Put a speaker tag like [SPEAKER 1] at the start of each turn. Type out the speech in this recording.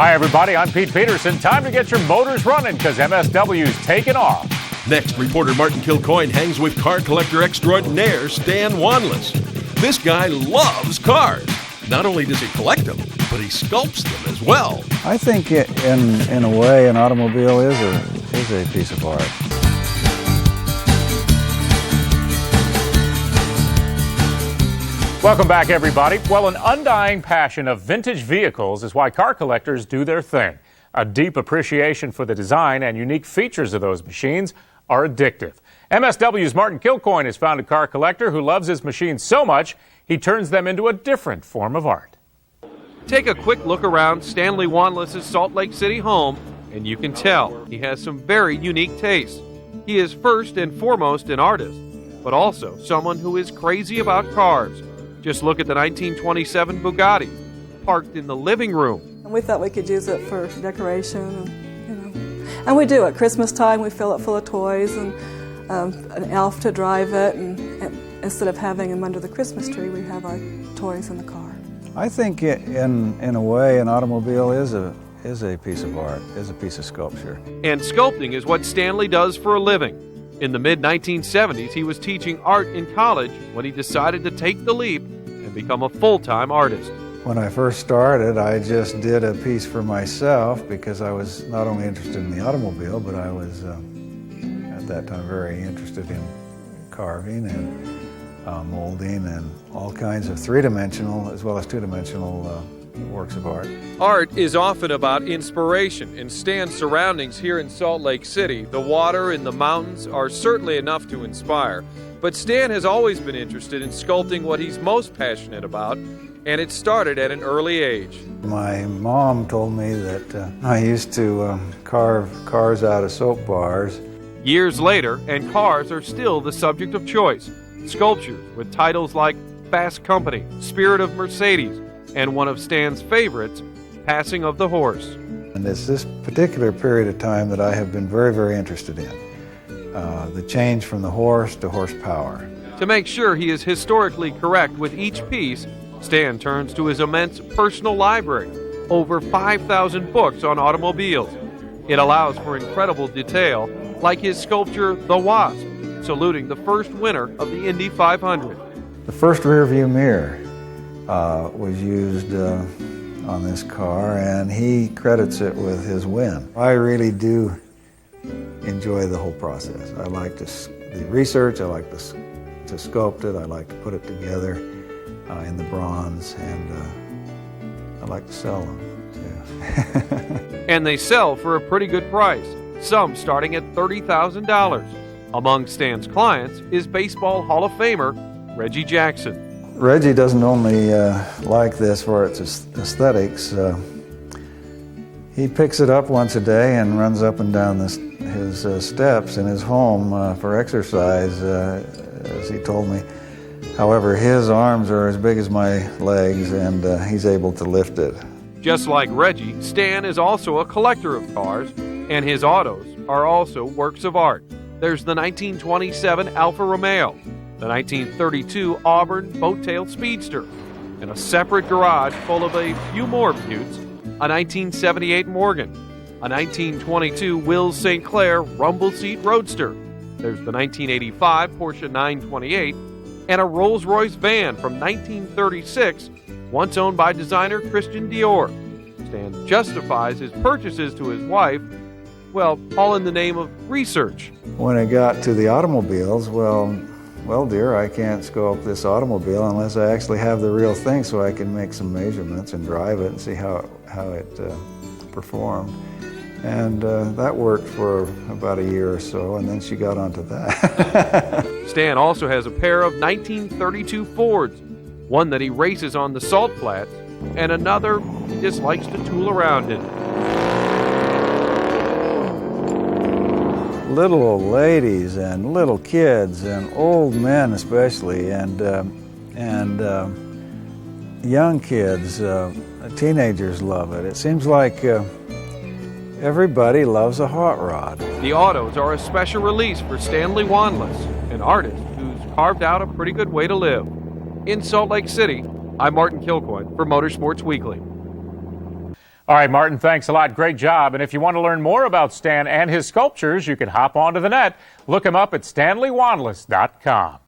[SPEAKER 1] Hi, everybody. I'm Pete Peterson. Time to get your motors running because MSW's taking off.
[SPEAKER 2] Next, reporter Martin Kilcoyne hangs with car collector extraordinaire Stan Wanlass. This guy loves cars. Not only does he collect them, but he sculpts them as well.
[SPEAKER 3] I think in a way an automobile is a piece of art.
[SPEAKER 1] Welcome back, everybody. Well, an undying passion of vintage vehicles is why car collectors do their thing. A deep appreciation for the design and unique features of those machines are addictive. MSW's Martin Kilcoyne has found a car collector who loves his machines so much he turns them into a different form of art.
[SPEAKER 4] Take a quick look around Stanley Wanlass' Salt Lake City home, and you can tell he has some very unique tastes. He is first and foremost an artist, but also someone who is crazy about cars. Just look at the 1927 Bugatti, parked in the living room.
[SPEAKER 5] And we thought we could use it for decoration, and we do. At Christmas time, we fill it full of toys and an elf to drive it, and instead of having them under the Christmas tree, we have our toys in the car.
[SPEAKER 3] I think in a way an automobile is a piece of art, is a piece of sculpture.
[SPEAKER 4] And sculpting is what Stanley does for a living. In the mid-1970s, he was teaching art in college when he decided to take the leap and become a full-time artist.
[SPEAKER 3] When I first started, I just did a piece for myself because I was not only interested in the automobile, but I was at that time very interested in carving and molding and all kinds of three-dimensional as well as two-dimensional works of art.
[SPEAKER 4] Art is often about inspiration. In Stan's surroundings here in Salt Lake City, the water and the mountains are certainly enough to inspire. But Stan has always been interested in sculpting what he's most passionate about, and it started at an early age.
[SPEAKER 3] My mom told me that I used to carve cars out of soap bars.
[SPEAKER 4] Years later, and cars are still the subject of choice. Sculptures with titles like Fast Company, Spirit of Mercedes, and one of Stan's favorites, Passing of the Horse.
[SPEAKER 3] And it's this particular period of time that I have been very, very interested in. The change from the horse to horsepower.
[SPEAKER 4] To make sure he is historically correct with each piece, Stan turns to his immense personal library, over 5,000 books on automobiles. It allows for incredible detail, like his sculpture, The Wasp, saluting the first winner of the Indy 500.
[SPEAKER 3] The first rear view mirror was used on this car, and he credits it with his win. I really do enjoy the whole process. I like the research, I like to sculpt it, I like to put it together in the bronze, and I like to sell them too.
[SPEAKER 4] And they sell for a pretty good price, some starting at $30,000. Among Stan's clients is Baseball Hall of Famer Reggie Jackson.
[SPEAKER 3] Reggie doesn't only like this for its aesthetics. He picks it up once a day and runs up and down his steps in his home for exercise, as he told me. However, his arms are as big as my legs, and he's able to lift it.
[SPEAKER 4] Just like Reggie, Stan is also a collector of cars, and his autos are also works of art. There's the 1927 Alfa Romeo, the 1932 Auburn Boattail Speedster, and a separate garage full of a few more Buttes, a 1978 Morgan, a 1922 Wills St. Clair Rumble Seat Roadster. There's the 1985 Porsche 928, and a Rolls-Royce van from 1936, once owned by designer Christian Dior. Stan justifies his purchases to his wife, well, all in the name of research.
[SPEAKER 3] When it got to the automobiles, well, dear, I can't sculpt this automobile unless I actually have the real thing, so I can make some measurements and drive it and see how it performed. And that worked for about a year or so, and then she got onto that.
[SPEAKER 4] Stan also has a pair of 1932 Fords, one that he races on the salt flats, and another he just likes to tool around in.
[SPEAKER 3] Little old ladies and little kids and old men especially, and young kids, teenagers love it. It seems like everybody loves a hot rod.
[SPEAKER 4] The autos are a special release for Stanley Wanlass, an artist who's carved out a pretty good way to live. In Salt Lake City, I'm Martin Kilcoyne for Motorsports Weekly.
[SPEAKER 1] All right, Martin, thanks a lot. Great job. And if you want to learn more about Stan and his sculptures, you can hop onto the net. Look him up at StanleyWanlass.com.